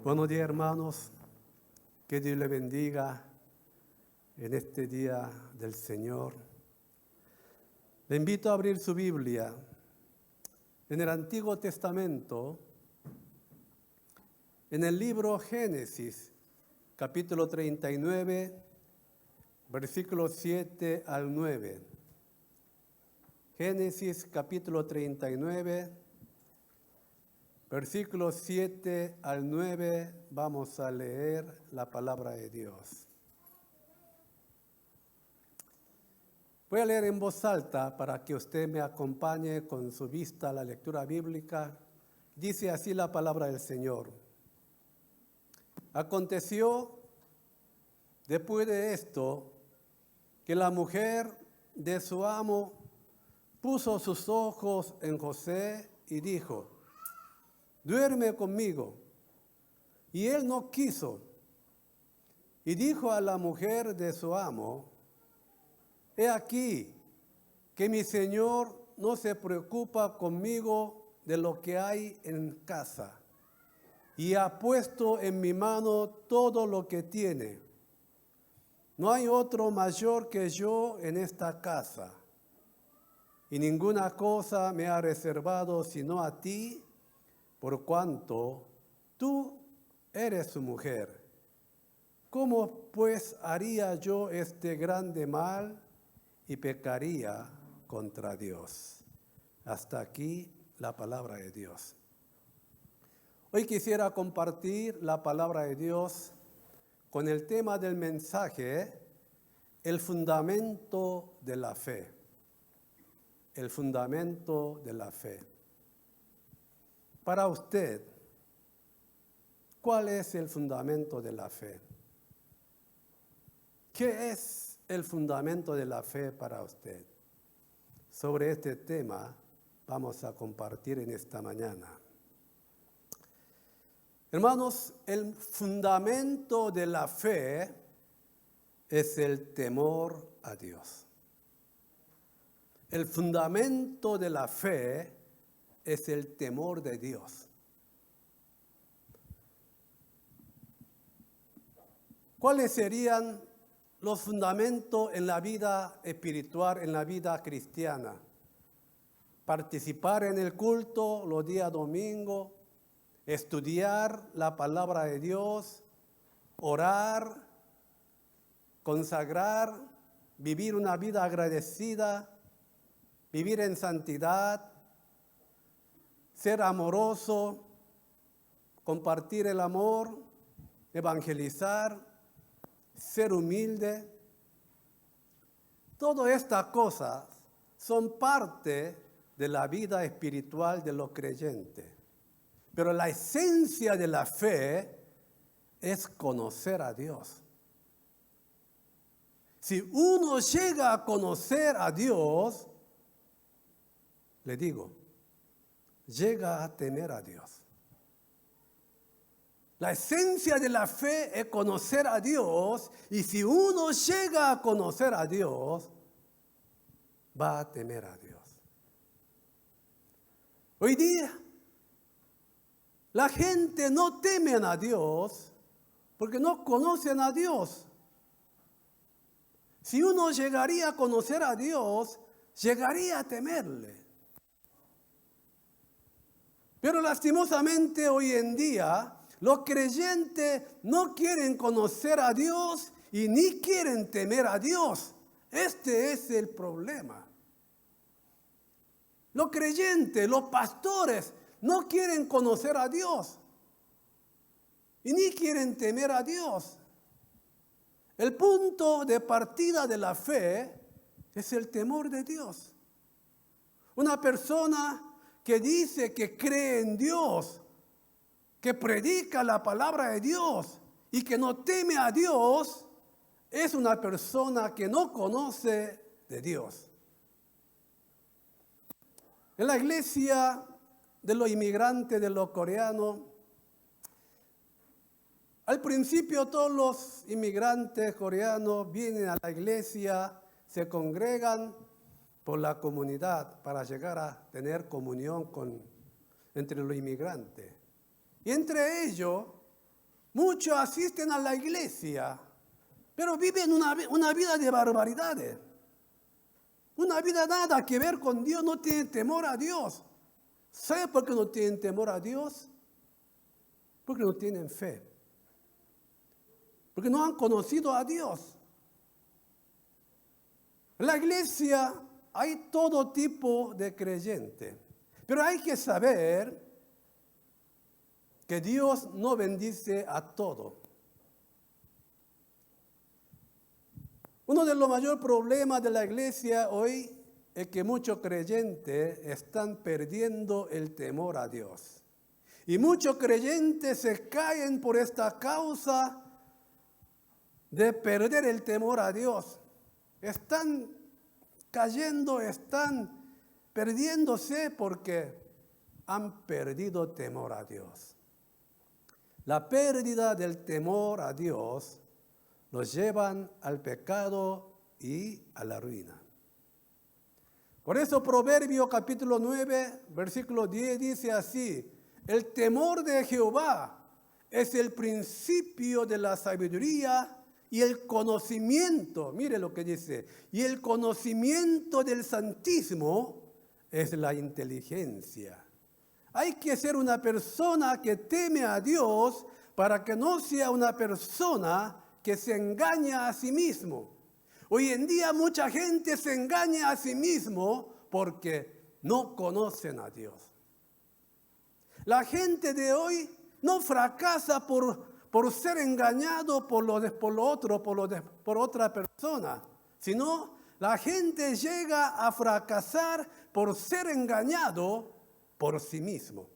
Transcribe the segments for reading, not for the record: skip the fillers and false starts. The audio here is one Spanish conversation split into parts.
Buenos días, hermanos. Que Dios le bendiga en este día del Señor. Le invito a abrir su Biblia en el Antiguo Testamento, en el libro Génesis, capítulo 39, versículos 7 al 9. Génesis, capítulo 39, versículos 7 al 9, vamos a leer la palabra de Dios. Voy a leer en voz alta para que usted me acompañe con su vista a la lectura bíblica. Dice así la palabra del Señor. Aconteció después de esto que la mujer de su amo puso sus ojos en José y dijo: duerme conmigo. Y él no quiso. Y dijo a la mujer de su amo: he aquí que mi señor no se preocupa conmigo de lo que hay en casa, y ha puesto en mi mano todo lo que tiene. No hay otro mayor que yo en esta casa, y ninguna cosa me ha reservado sino a ti, por cuanto tú eres su mujer. ¿Cómo pues haría yo este grande mal y pecaría contra Dios? Hasta aquí la palabra de Dios. Hoy quisiera compartir la palabra de Dios con el tema del mensaje, el fundamento de la fe. El fundamento de la fe. Para usted, ¿cuál es el fundamento de la fe? ¿Qué es el fundamento de la fe para usted? Sobre este tema vamos a compartir en esta mañana. Hermanos, el fundamento de la fe es el temor a Dios. El fundamento de la fe es el temor de Dios. ¿Cuáles serían los fundamentos en la vida espiritual, en la vida cristiana? Participar en el culto los días domingos, estudiar la palabra de Dios, orar, consagrar, vivir una vida agradecida, vivir en santidad, ser amoroso, compartir el amor, evangelizar, ser humilde. Todas estas cosas son parte de la vida espiritual de los creyentes. Pero la esencia de la fe es conocer a Dios. Si uno llega a conocer a Dios, le digo, llega a temer a Dios. La esencia de la fe es conocer a Dios, y si uno llega a conocer a Dios, va a temer a Dios. Hoy día, la gente no teme a Dios porque no conocen a Dios. Si uno llegaría a conocer a Dios, llegaría a temerle. Pero lastimosamente hoy en día los creyentes no quieren conocer a Dios y ni quieren temer a Dios. Este es el problema. Los creyentes, los pastores, no quieren conocer a Dios y ni quieren temer a Dios. El punto de partida de la fe es el temor de Dios. Una persona que dice que cree en Dios, que predica la palabra de Dios y que no teme a Dios, es una persona que no conoce de Dios. En la iglesia de los inmigrantes, de los coreanos, al principio todos los inmigrantes coreanos vienen a la iglesia, se congregan por la comunidad para llegar a tener comunión entre los inmigrantes. Y entre ellos Muchos asisten a la iglesia, pero viven una vida de barbaridades. Una vida nada que ver con Dios, no tienen temor a Dios. ¿Sabe por qué no tienen temor a Dios? Porque no tienen fe. Porque no han conocido a Dios. En la iglesia hay todo tipo de creyentes, pero hay que saber que Dios no bendice a todos. Uno de los mayores problemas de la iglesia hoy es que muchos creyentes están perdiendo el temor a Dios. Y muchos creyentes se caen por esta causa de perder el temor a Dios. Están cayendo, están perdiéndose porque han perdido temor a Dios. La pérdida del temor a Dios los llevan al pecado y a la ruina. Por eso Proverbios capítulo 9, versículo 10 dice así: el temor de Jehová es el principio de la sabiduría y el conocimiento. Mire lo que dice: y el conocimiento del Santísimo es la inteligencia. Hay que ser una persona que teme a Dios para que no sea una persona que se engaña a sí mismo. Hoy en día mucha gente se engaña a sí mismo porque no conocen a Dios. La gente de hoy no fracasa por ser engañado por otra persona, sino la gente llega a fracasar por ser engañado por sí mismo.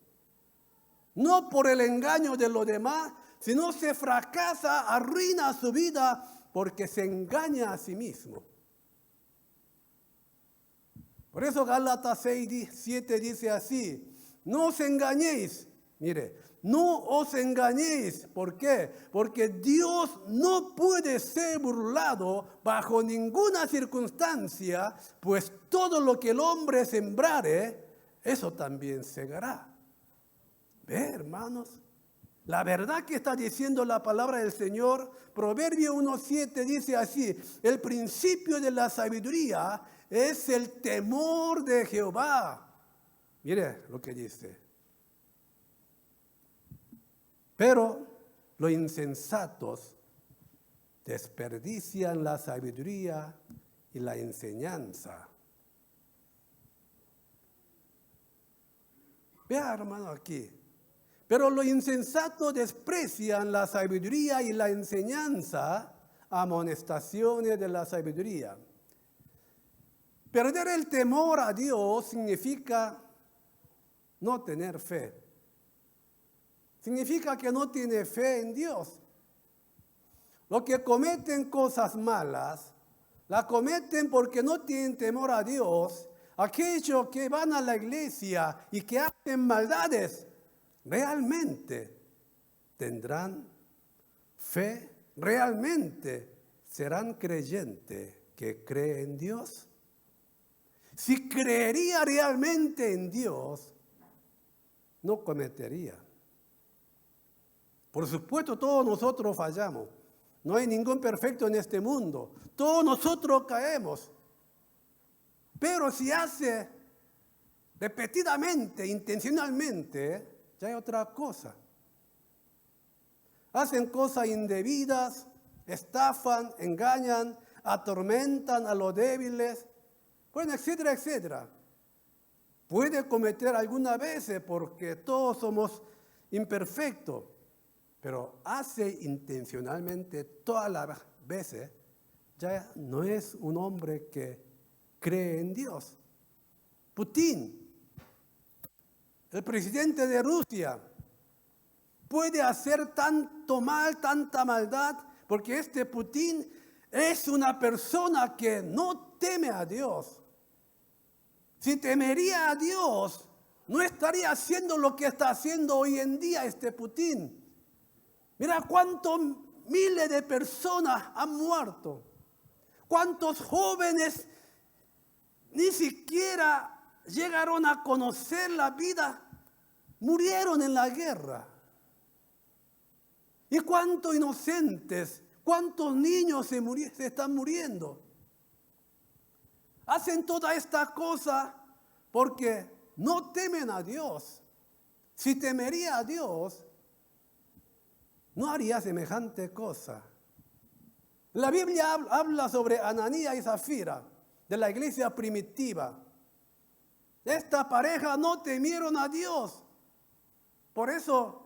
No por el engaño de los demás, sino se fracasa, arruina su vida porque se engaña a sí mismo. Por eso Gálatas 6:7 dice así: no os engañéis, mire, no os engañéis. ¿Por qué? Porque Dios no puede ser burlado bajo ninguna circunstancia, pues todo lo que el hombre sembrare, eso también segará. ¿Ve, hermanos? La verdad que está diciendo la palabra del Señor, Proverbio 1:7 dice así: el principio de la sabiduría es el temor de Jehová. Mire lo que dice. Pero los insensatos desperdician la sabiduría y la enseñanza. Vea, hermano, aquí. Pero los insensatos desprecian la sabiduría y la enseñanza, amonestaciones de la sabiduría. Perder el temor a Dios significa no tener fe. Significa que no tiene fe en Dios. Los que cometen cosas malas, la cometen porque no tienen temor a Dios. Aquellos que van a la iglesia y que hacen maldades, ¿realmente tendrán fe? ¿Realmente serán creyentes que creen en Dios? Si creería realmente en Dios, no cometería. Por supuesto, todos nosotros fallamos. No hay ningún perfecto en este mundo. Todos nosotros caemos. Pero si hace repetidamente, intencionalmente, ya hay otra cosa. Hacen cosas indebidas, estafan, engañan, atormentan a los débiles, bueno, etcétera, etcétera. Puede cometer algunas veces porque todos somos imperfectos, pero hace intencionalmente todas las veces, ya no es un hombre que cree en Dios. Putin, el presidente de Rusia, puede hacer tanto mal, tanta maldad, porque este Putin es una persona que no teme a Dios. Si temería a Dios, no estaría haciendo lo que está haciendo hoy en día este Putin. Mira cuántos miles de personas han muerto. Cuántos jóvenes ni siquiera llegaron a conocer la vida, murieron en la guerra. ¿Y cuántos inocentes, cuántos niños se están muriendo? Hacen toda esta cosa porque no temen a Dios. Si temería a Dios, no haría semejante cosa. La Biblia habla sobre Ananías y Zafira, de la iglesia primitiva. Esta pareja no temieron a Dios. Por eso,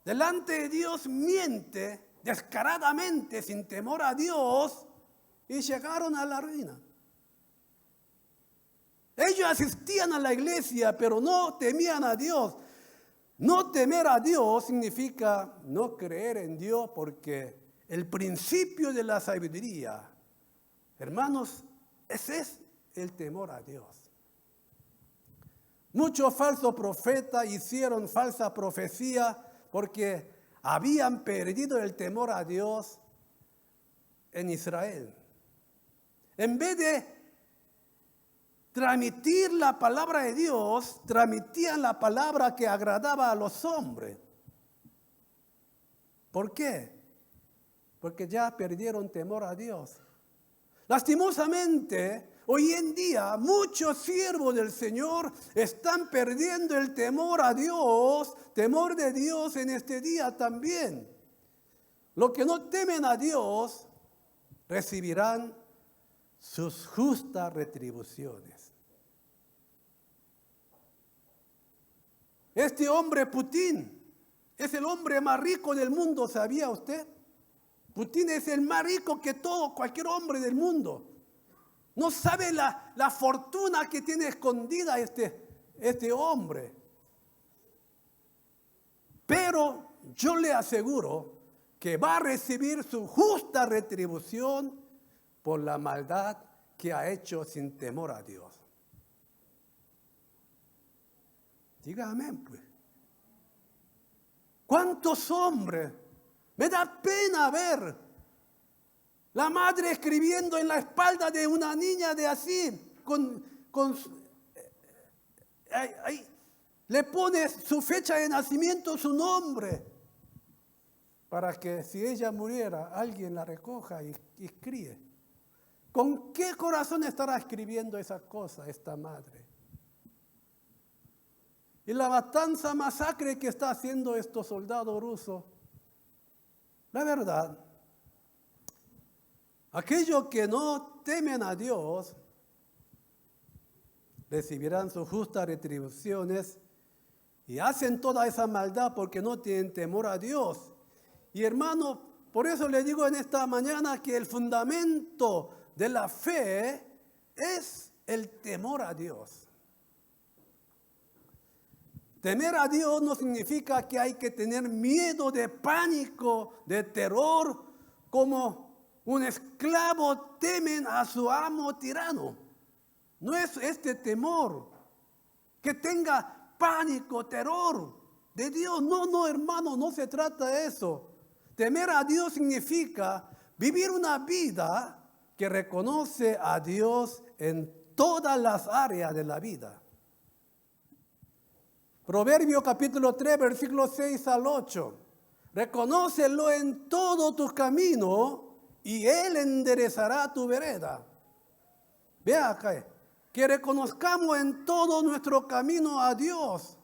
delante de Dios miente descaradamente, sin temor a Dios, y llegaron a la ruina. Ellos asistían a la iglesia, pero no temían a Dios. No temer a Dios significa no creer en Dios, porque el principio de la sabiduría, hermanos, ese es el temor a Dios. Muchos falsos profetas hicieron falsa profecía porque habían perdido el temor a Dios en Israel. En vez de transmitir la palabra de Dios, transmitían la palabra que agradaba a los hombres. ¿Por qué? Porque ya perdieron temor a Dios. Lastimosamente, hoy en día muchos siervos del Señor están perdiendo el temor a Dios, temor de Dios en este día también. Los que no temen a Dios recibirán sus justas retribuciones. Este hombre Putin es el hombre más rico del mundo, ¿sabía usted? Putin es el más rico que cualquier hombre del mundo. No sabe la fortuna que tiene escondida este hombre. Pero yo le aseguro que va a recibir su justa retribución por la maldad que ha hecho sin temor a Dios. Diga amén, pues. ¿Cuántos hombres? Me da pena ver la madre escribiendo en la espalda de una niña de así, le pone su fecha de nacimiento, su nombre, para que si ella muriera, alguien la recoja y críe. ¿Con qué corazón estará escribiendo esa cosa esta madre? Y la matanza, masacre que está haciendo estos soldados rusos, la verdad, aquellos que no temen a Dios recibirán sus justas retribuciones y hacen toda esa maldad porque no tienen temor a Dios. Y hermano, por eso le digo en esta mañana que el fundamento de la fe es el temor a Dios. Temer a Dios no significa que hay que tener miedo, de pánico, de terror, como un esclavo temen a su amo tirano. No es este temor, que tenga pánico, terror de Dios. No, hermano, no se trata de eso. Temer a Dios significa vivir una vida que reconoce a Dios en todas las áreas de la vida. Proverbio capítulo 3, versículos 6 al 8. Reconócelo en todo tu camino y Él enderezará tu vereda. Vea acá, que reconozcamos en todo nuestro camino a Dios.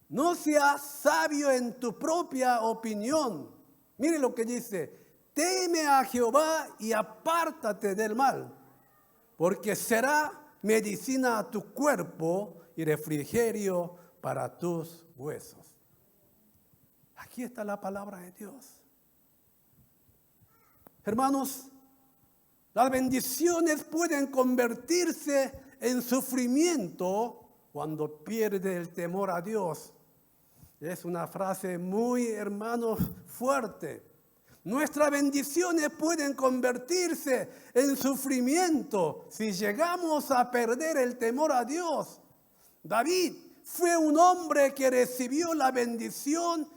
No seas sabio en tu propia opinión. Mire lo que dice: teme a Jehová y apártate del mal, porque será medicina a tu cuerpo y refrigerio para tus huesos. Aquí está la palabra de Dios. Hermanos, las bendiciones pueden convertirse en sufrimiento cuando pierde el temor a Dios. Es una frase muy, hermanos, fuerte. Nuestras bendiciones pueden convertirse en sufrimiento si llegamos a perder el temor a Dios. David fue un hombre que recibió la bendición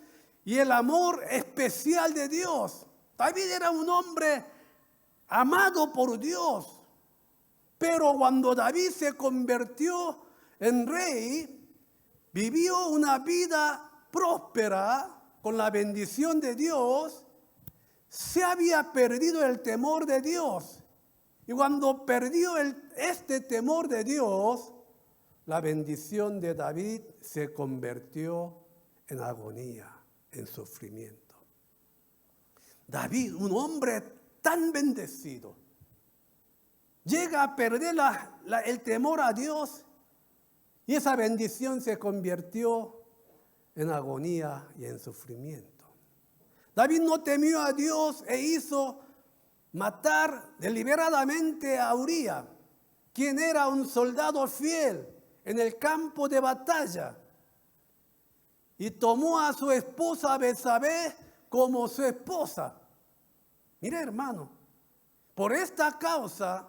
y el amor especial de Dios. David era un hombre amado por Dios. Pero cuando David se convirtió en rey, vivió una vida próspera con la bendición de Dios, se había perdido el temor de Dios. Y cuando perdió este temor de Dios, la bendición de David se convirtió en agonía, en sufrimiento. David, un hombre tan bendecido, llega a perder el temor a Dios y esa bendición se convirtió en agonía y en sufrimiento. David no temió a Dios e hizo matar deliberadamente a Uría, quien era un soldado fiel en el campo de batalla, y tomó a su esposa Betsabé como su esposa. Mire, hermano, por esta causa,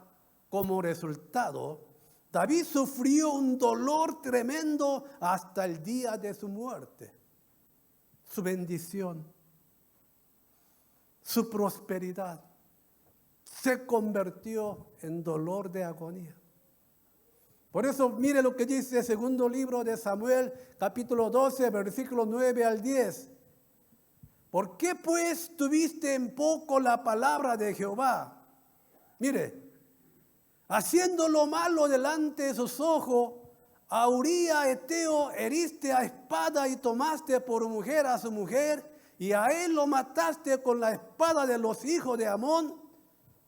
como resultado, David sufrió un dolor tremendo hasta el día de su muerte. Su bendición, su prosperidad, se convirtió en dolor de agonía. Por eso mire lo que dice el segundo libro de Samuel, capítulo 12, versículos 9 al 10. ¿Por qué pues tuviste en poco la palabra de Jehová? Mire, haciendo lo malo delante de sus ojos, a Uría Eteo heriste a espada y tomaste por mujer a su mujer, y a él lo mataste con la espada de los hijos de Amón,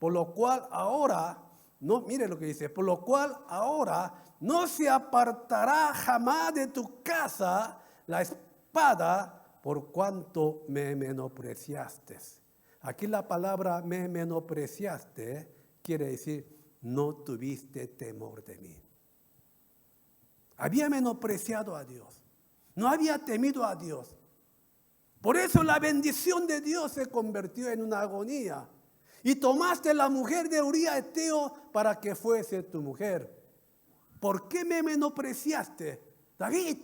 por lo cual ahora, no, mire lo que dice, por lo cual ahora no se apartará jamás de tu casa la espada, por cuanto me menospreciaste. Aquí la palabra me menospreciaste quiere decir no tuviste temor de mí. Había menospreciado a Dios, no había temido a Dios. Por eso la bendición de Dios se convirtió en una agonía. Y tomaste la mujer de Uría Eteo para que fuese tu mujer. ¿Por qué me menospreciaste, David?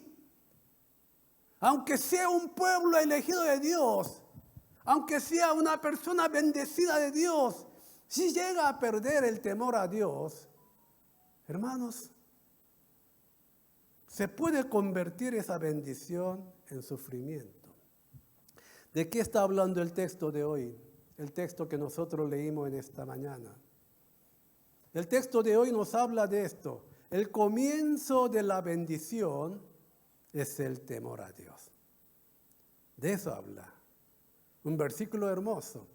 Aunque sea un pueblo elegido de Dios, aunque sea una persona bendecida de Dios, si llega a perder el temor a Dios, hermanos, se puede convertir esa bendición en sufrimiento. ¿De qué está hablando el texto de hoy? El texto que nosotros leímos en esta mañana. El texto de hoy nos habla de esto. El comienzo de la bendición es el temor a Dios. De eso habla. Un versículo hermoso.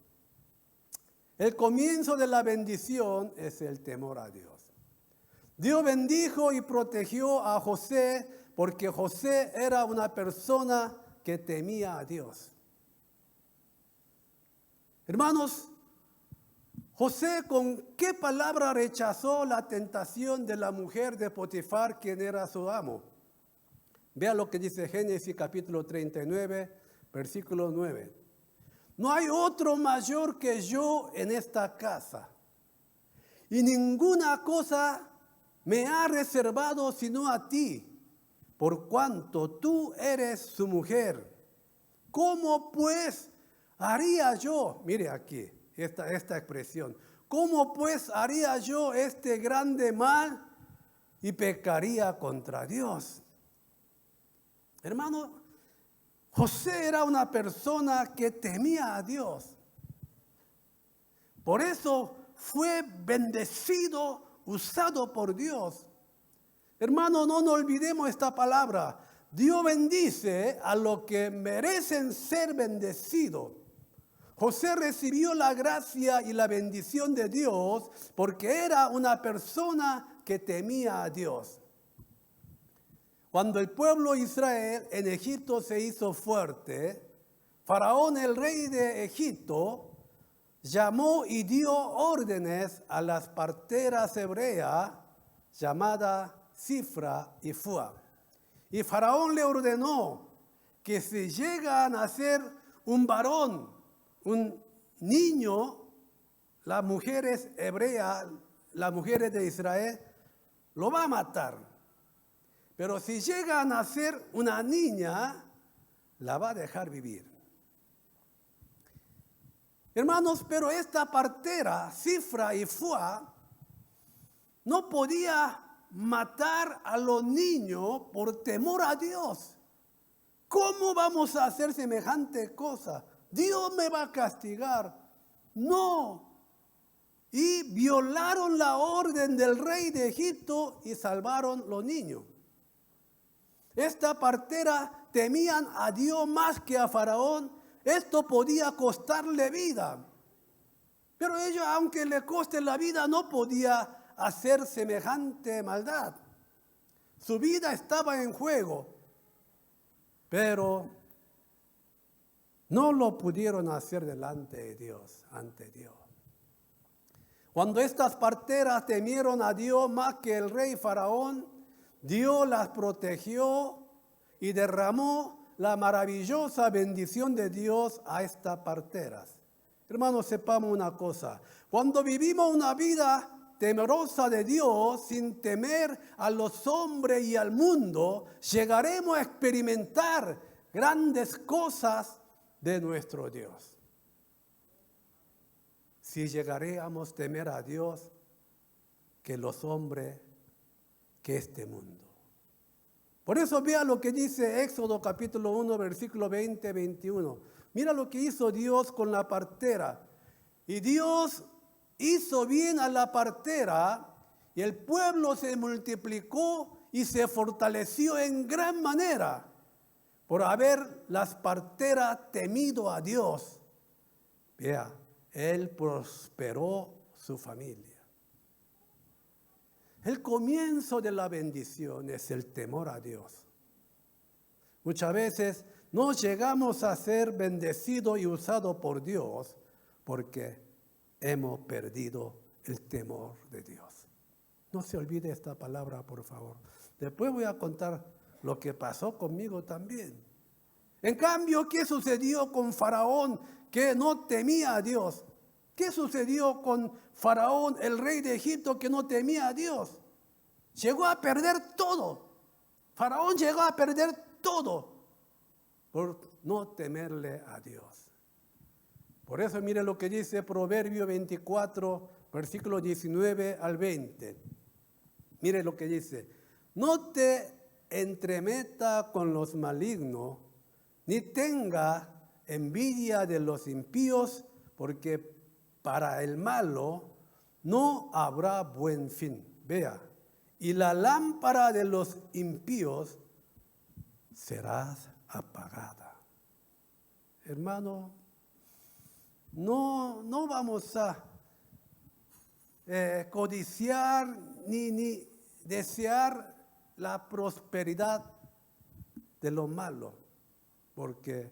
El comienzo de la bendición es el temor a Dios. Dios bendijo y protegió a José porque José era una persona que temía a Dios. Hermanos, José, ¿con qué palabra rechazó la tentación de la mujer de Potifar, quien era su amo? Vea lo que dice Génesis capítulo 39, versículo 9. No hay otro mayor que yo en esta casa, y ninguna cosa me ha reservado sino a ti, por cuanto tú eres su mujer. ¿Cómo pues haría yo? Mire aquí esta expresión. ¿Cómo pues haría yo este grande mal y pecaría contra Dios? Hermano, José era una persona que temía a Dios. Por eso fue bendecido, usado por Dios. Hermano, no nos olvidemos esta palabra. Dios bendice a los que merecen ser bendecidos. José recibió la gracia y la bendición de Dios porque era una persona que temía a Dios. Cuando el pueblo de Israel en Egipto se hizo fuerte, Faraón, el rey de Egipto, llamó y dio órdenes a las parteras hebreas llamadas Cifra y Fua. Y Faraón le ordenó que si llega a nacer un varón, un niño, las mujeres hebreas, las mujeres de Israel, lo va a matar. Pero si llega a nacer una niña, la va a dejar vivir. Hermanos, pero esta partera, Cifra y Fua, no podía matar a los niños por temor a Dios. ¿Cómo vamos a hacer semejante cosa? Dios me va a castigar. No. Y violaron la orden del rey de Egipto y salvaron los niños. Esta partera temían a Dios más que a Faraón. Esto podía costarle vida. Pero ella, aunque le coste la vida, no podía hacer semejante maldad. Su vida estaba en juego. Pero no lo pudieron hacer delante de Dios, ante Dios. Cuando estas parteras temieron a Dios más que el rey Faraón, Dios las protegió y derramó la maravillosa bendición de Dios a estas parteras. Hermanos, sepamos una cosa. Cuando vivimos una vida temerosa de Dios, sin temer a los hombres y al mundo, llegaremos a experimentar grandes cosas de nuestro Dios. Si llegaremos a temer a Dios que los hombres, que este mundo. Por eso vea lo que dice Éxodo capítulo 1, versículo 20-21. Mira lo que hizo Dios con la partera. Y Dios hizo bien a la partera y el pueblo se multiplicó y se fortaleció en gran manera por haber las parteras temido a Dios. Vea, Él prosperó su familia. El comienzo de la bendición es el temor a Dios. Muchas veces no llegamos a ser bendecidos y usados por Dios porque hemos perdido el temor de Dios. No se olvide esta palabra, por favor. Después voy a contar lo que pasó conmigo también. En cambio, ¿qué sucedió con Faraón que no temía a Dios? ¿Qué sucedió con Faraón, el rey de Egipto, que no temía a Dios? Llegó a perder todo. Faraón llegó a perder todo por no temerle a Dios. Por eso mire lo que dice Proverbio 24, versículo 19 al 20. Mire lo que dice. No te entremeta con los malignos, ni tenga envidia de los impíos, porque para el malo no habrá buen fin. Vea, y la lámpara de los impíos será apagada. Hermano, no vamos a codiciar ni desear la prosperidad de lo malo, porque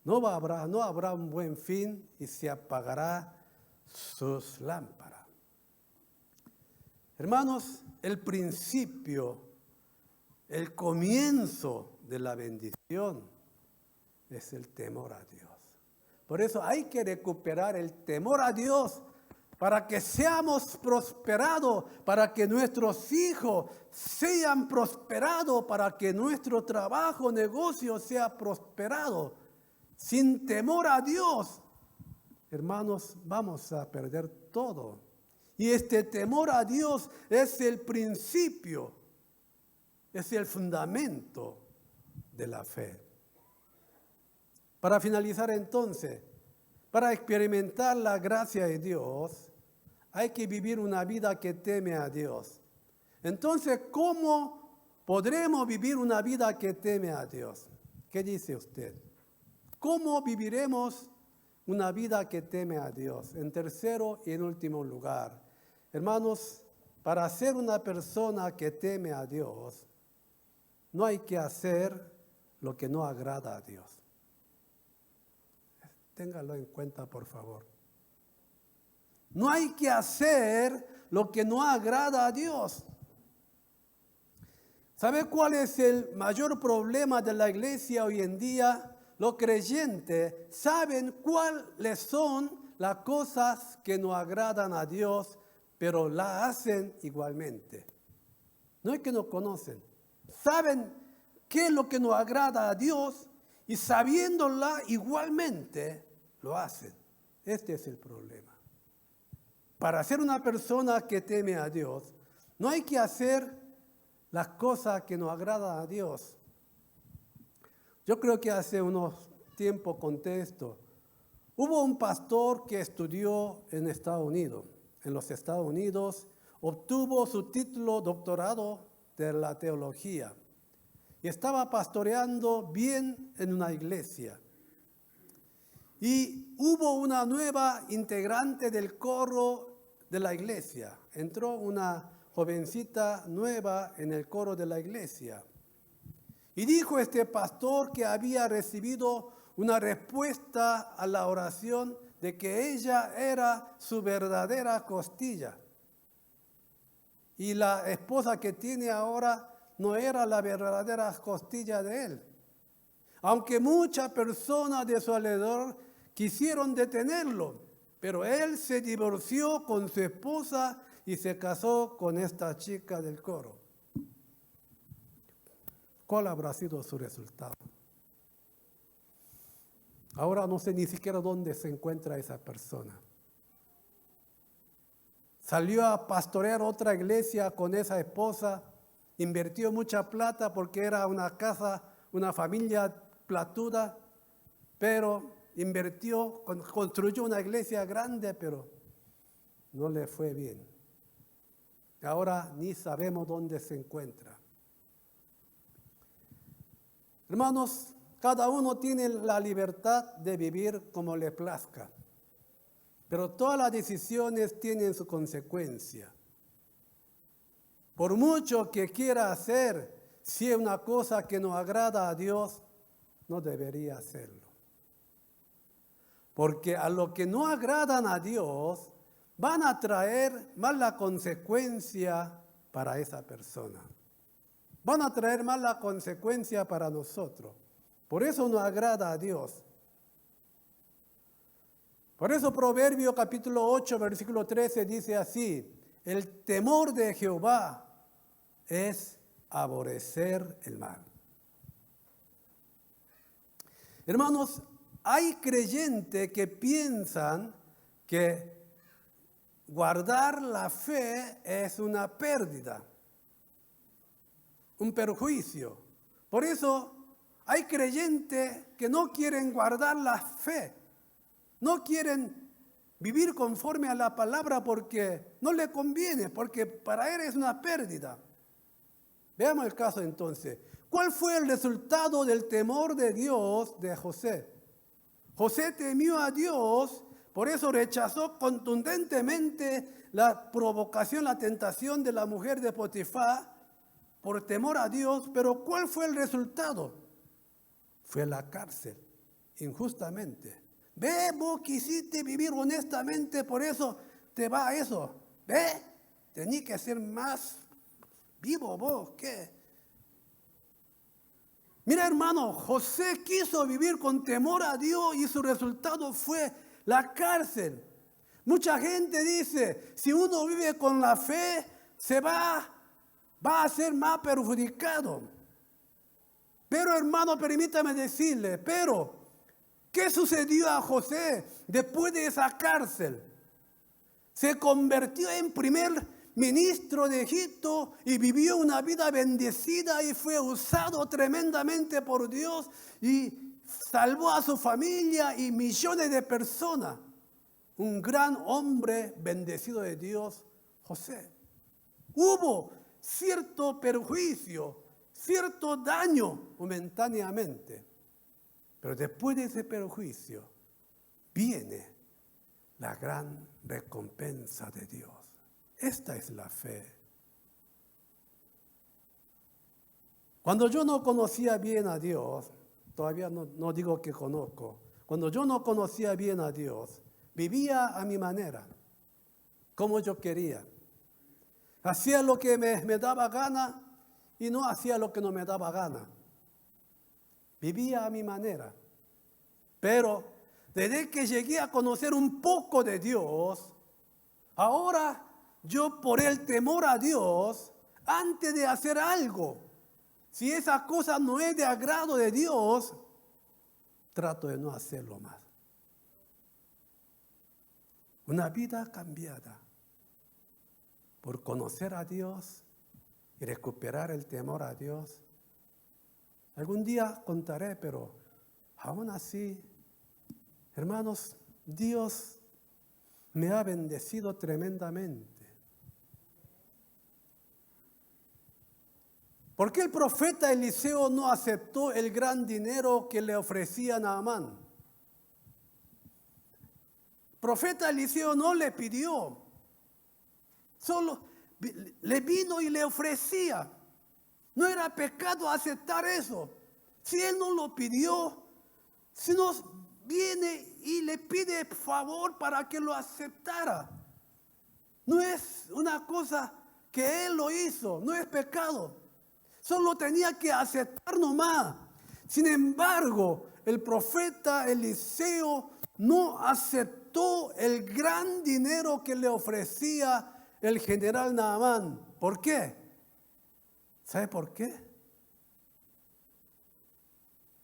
no habrá un buen fin y se apagará sus lámparas. Hermanos, el principio, el comienzo de la bendición es el temor a Dios. Por eso hay que recuperar el temor a Dios para que seamos prosperados, para que nuestros hijos sean prosperados, para que nuestro trabajo, negocio sea prosperado. Sin temor a Dios, hermanos, vamos a perder todo. Y este temor a Dios es el principio, es el fundamento de la fe. Para finalizar entonces, para experimentar la gracia de Dios, hay que vivir una vida que teme a Dios. Entonces, ¿cómo podremos vivir una vida que teme a Dios? ¿Qué dice usted? ¿Cómo viviremos una vida que teme a Dios? En tercero y en último lugar, hermanos, para ser una persona que teme a Dios, no hay que hacer lo que no agrada a Dios. Téngalo en cuenta, por favor. No hay que hacer lo que no agrada a Dios. ¿Sabe cuál es el mayor problema de la iglesia hoy en día? Los creyentes saben cuáles son las cosas que no agradan a Dios, pero las hacen igualmente. No es que no conocen. Saben qué es lo que no agrada a Dios y sabiéndola igualmente lo hacen. Este es el problema. Para ser una persona que teme a Dios, no hay que hacer las cosas que no agradan a Dios. Yo creo que hace unos tiempos conté esto. Hubo un pastor que estudió en Estados Unidos. En los Estados Unidos obtuvo su título doctorado de la teología. Y estaba pastoreando bien en una iglesia. Y hubo una nueva integrante del coro de la iglesia. Entró una jovencita nueva en el coro de la iglesia. Y dijo este pastor que había recibido una respuesta a la oración de que ella era su verdadera costilla. Y la esposa que tiene ahora no era la verdadera costilla de él. Aunque muchas personas de su alrededor quisieron detenerlo, pero él se divorció con su esposa y se casó con esta chica del coro. ¿Cuál habrá sido su resultado? Ahora no sé ni siquiera dónde se encuentra esa persona. Salió a pastorear otra iglesia con esa esposa, invirtió mucha plata porque era una casa, una familia platuda, pero invirtió, construyó una iglesia grande, pero no le fue bien. Ahora ni sabemos dónde se encuentra. Hermanos, cada uno tiene la libertad de vivir como le plazca, pero todas las decisiones tienen su consecuencia. Por mucho que quiera hacer, si es una cosa que no agrada a Dios, no debería hacerlo. Porque a lo que no agradan a Dios, van a traer mala consecuencia para esa persona. Van a traer mala consecuencia para nosotros. Por eso no agrada a Dios. Por eso Proverbio capítulo 8, versículo 13 dice así: el temor de Jehová es aborrecer el mal. Hermanos, hay creyentes que piensan que guardar la fe es una pérdida, un perjuicio. Por eso hay creyentes que no quieren guardar la fe, no quieren vivir conforme a la palabra porque no le conviene, porque para él es una pérdida. Veamos el caso entonces. ¿Cuál fue el resultado del temor de Dios de José? José temió a Dios, por eso rechazó contundentemente la provocación, la tentación de la mujer de Potifar, por temor a Dios. Pero ¿cuál fue el resultado? Fue la cárcel, injustamente. Ve, vos quisiste vivir honestamente, por eso te va a eso. Ve, tenés que ser más vivo vos, ¿qué? Mira, hermano, José quiso vivir con temor a Dios y su resultado fue la cárcel. Mucha gente dice, si uno vive con la fe, se va a ser más perjudicado. Pero, hermano, permítame decirle, ¿qué sucedió a José después de esa cárcel? Se convirtió en primer ministro de Egipto y vivió una vida bendecida y fue usado tremendamente por Dios y salvó a su familia y millones de personas. Un gran hombre bendecido de Dios, José. Hubo cierto perjuicio, cierto daño momentáneamente, pero después de ese perjuicio viene la gran recompensa de Dios. Esta es la fe. Cuando yo no conocía bien a Dios, todavía no digo que conozco, cuando yo no conocía bien a Dios, vivía a mi manera, como yo quería. Hacía lo que me daba gana y no hacía lo que no me daba gana. Vivía a mi manera. Pero desde que llegué a conocer un poco de Dios, ahora yo por el temor a Dios, antes de hacer algo, si esa cosa no es de agrado de Dios, trato de no hacerlo más. Una vida cambiada por conocer a Dios y recuperar el temor a Dios Algún día contaré, pero aún así, hermanos, Dios me ha bendecido tremendamente. ¿Por qué el profeta Eliseo no aceptó el gran dinero que le ofrecía Naamán? El profeta Eliseo no le pidió, solo le vino y le ofrecía. No era pecado aceptar eso. Si él no lo pidió, si nos viene y le pide favor para que lo aceptara. No es una cosa que él lo hizo, no es pecado. Solo tenía que aceptar nomás. Sin embargo, el profeta Eliseo no aceptó el gran dinero que le ofrecía el general Naamán. ¿Por qué? ¿Sabe por qué?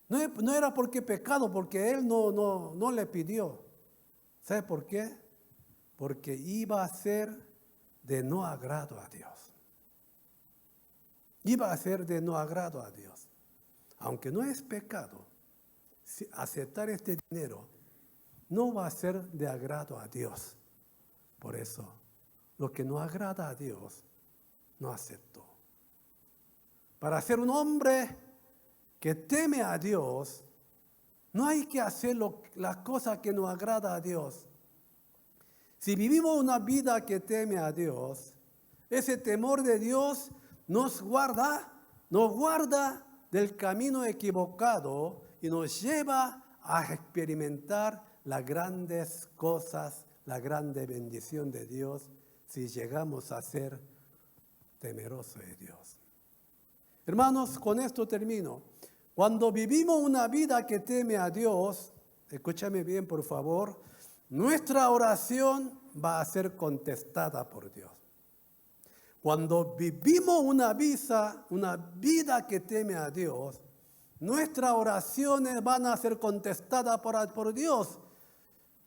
No era porque pecado, porque él no le pidió. ¿Sabe por qué? Porque iba a ser de no agrado a Dios. Iba a ser de no agrado a Dios. Aunque no es pecado, aceptar este dinero no va a ser de agrado a Dios. Por eso, lo que no agrada a Dios, no aceptó. Para ser un hombre que teme a Dios, no hay que hacer las cosas que no agrada a Dios. Si vivimos una vida que teme a Dios, ese temor de Dios nos guarda del camino equivocado y nos lleva a experimentar las grandes cosas, la grande bendición de Dios, si llegamos a ser temerosos de Dios. Hermanos, con esto termino. Cuando vivimos una vida que teme a Dios, escúchame bien por favor, nuestra oración va a ser contestada por Dios. Cuando vivimos una vida que teme a Dios, nuestras oraciones van a ser contestadas por Dios.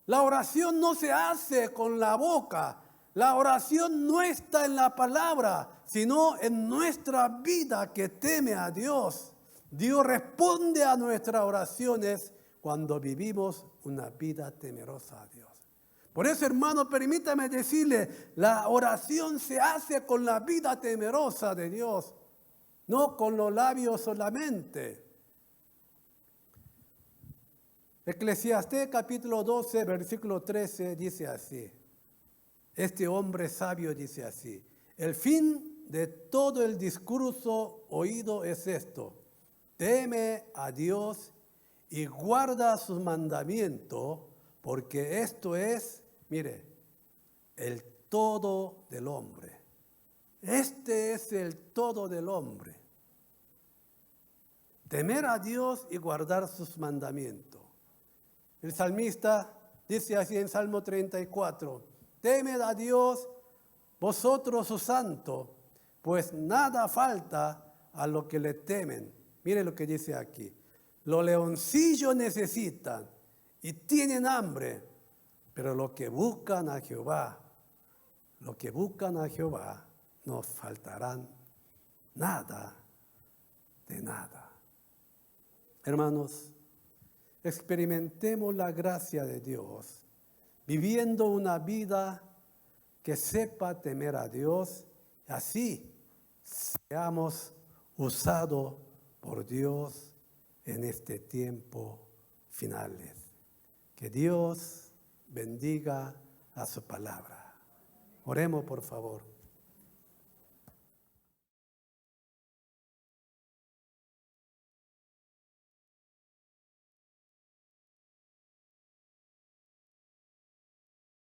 La oración no se hace con la boca. La oración no está en la palabra, sino en nuestra vida que teme a Dios. Dios responde a nuestras oraciones cuando vivimos una vida temerosa a Dios. Por eso, hermano, permítame decirle, la oración se hace con la vida temerosa de Dios, no con los labios solamente. Eclesiastés capítulo 12, versículo 13 dice así. Este hombre sabio dice así: el fin de todo el discurso oído es esto: teme a Dios y guarda sus mandamientos, porque esto es, mire, el todo del hombre. Este es el todo del hombre. Temer a Dios y guardar sus mandamientos. El salmista dice así en Salmo 34: temed a Dios, vosotros sus santos, pues nada falta a los que le temen. Mire lo que dice aquí: los leoncillos necesitan y tienen hambre, pero los que buscan a Jehová, no faltarán nada de nada. Hermanos, experimentemos la gracia de Dios, viviendo una vida que sepa temer a Dios, y así seamos usados por Dios en este tiempo finales. Que Dios bendiga a su palabra. Oremos, por favor.